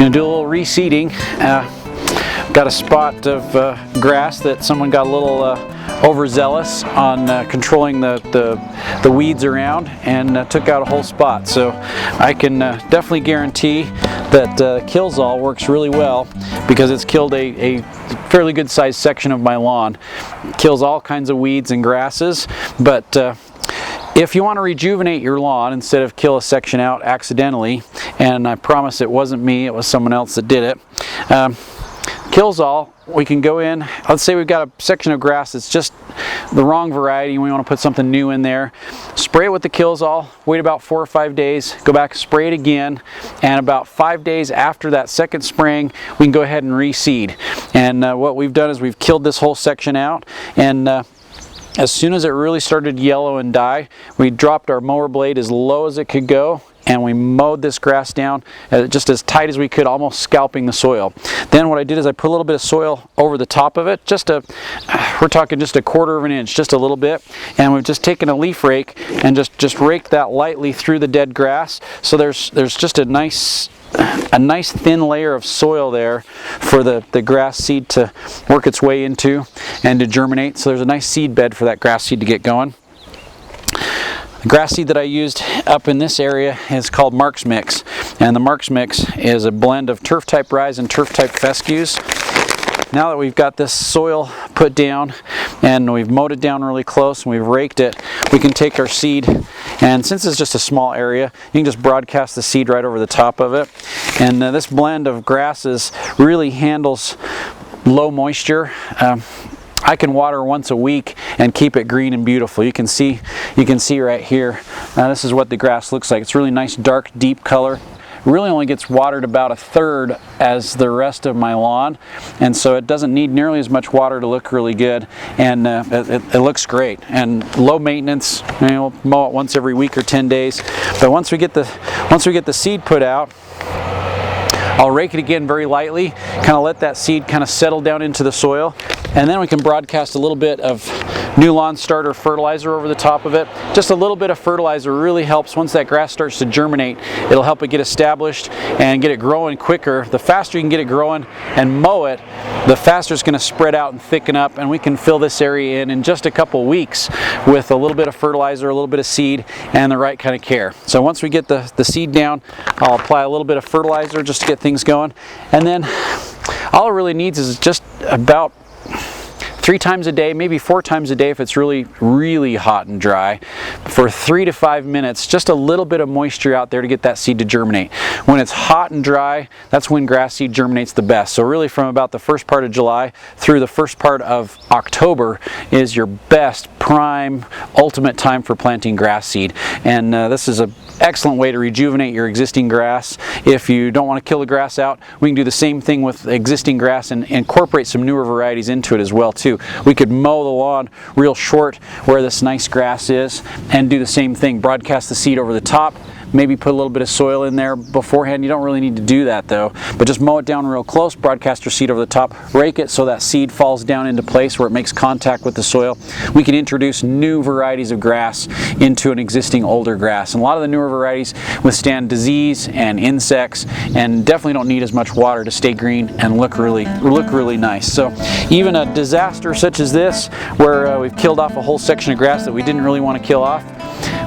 Gonna do a little reseeding. Got a spot of grass that someone got a little overzealous on controlling the weeds around, and took out a whole spot. So I can definitely guarantee that Kills-All works really well, because it's killed a fairly good sized section of my lawn. Kills all kinds of weeds and grasses, but if you want to rejuvenate your lawn instead of kill a section out accidentally, and I promise it wasn't me, it was someone else that did it, Kills-All, we can go in, let's say we've got a section of grass that's just the wrong variety and we want to put something new in there. Spray it with the Kills-All, wait about 4 or 5 days, go back, spray it again, and about 5 days after that second spraying, we can go ahead and reseed. And what we've done is we've killed this whole section out, and as soon as it really started to yellow and die, we dropped our mower blade as low as it could go, and we mowed this grass down just as tight as we could, almost scalping the soil. Then what I did is I put a little bit of soil over the top of it, we're talking just 1/4 of an inch, just a little bit, and we've just taken a leaf rake and just raked that lightly through the dead grass. So there's just a nice thin layer of soil there for the grass seed to work its way into and to germinate. So there's a nice seed bed for that grass seed to get going. The grass seed that I used up in this area is called Mark's Mix, and the Mark's Mix is a blend of turf type rye and turf type fescues. Now that we've got this soil put down and we've mowed it down really close and we've raked it, we can take our seed, and since it's just a small area, you can just broadcast the seed right over the top of it. And this blend of grasses really handles low moisture. I can water once a week and keep it green and beautiful. You can see right here, this is what the grass looks like. It's really nice, dark, deep color. Really only gets watered about 1/3 as the rest of my lawn, and so it doesn't need nearly as much water to look really good, and it looks great and low maintenance. We'll mow it once every week or 10 days, but once we get the seed put out, I'll rake it again very lightly, kind of let that seed kind of settle down into the soil, and then we can broadcast a little bit of new lawn starter fertilizer over the top of it. Just a little bit of fertilizer really helps. Once that grass starts to germinate, it'll help it get established and get it growing quicker. The faster you can get it growing and mow it, the faster it's going to spread out and thicken up, and we can fill this area in just a couple weeks with a little bit of fertilizer, a little bit of seed, and the right kind of care. So once we get the seed down, I'll apply a little bit of fertilizer just to get things going, and then all it really needs is just about 3 times a day, maybe 4 times a day if it's really, really hot and dry, for 3 to 5 minutes, just a little bit of moisture out there to get that seed to germinate. When it's hot and dry, that's when grass seed germinates the best. So really from about the first part of July through the first part of October is your best, prime, ultimate time for planting grass seed. And this is an excellent way to rejuvenate your existing grass. If you don't want to kill the grass out, we can do the same thing with existing grass and incorporate some newer varieties into it as well too. We could mow the lawn real short where this nice grass is and do the same thing, broadcast the seed over the top, maybe put a little bit of soil in there beforehand. You don't really need to do that though, but just mow it down real close, broadcast your seed over the top, rake it so that seed falls down into place where it makes contact with the soil. We can introduce new varieties of grass into an existing older grass, and a lot of the newer varieties withstand disease and insects and definitely don't need as much water to stay green and look really nice. So even a disaster such as this, where we've killed off a whole section of grass that we didn't really want to kill off,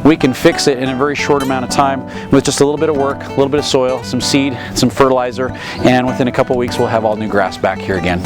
we can fix it in a very short amount of time with just a little bit of work, a little bit of soil, some seed, some fertilizer, and within a couple weeks we'll have all new grass back here again.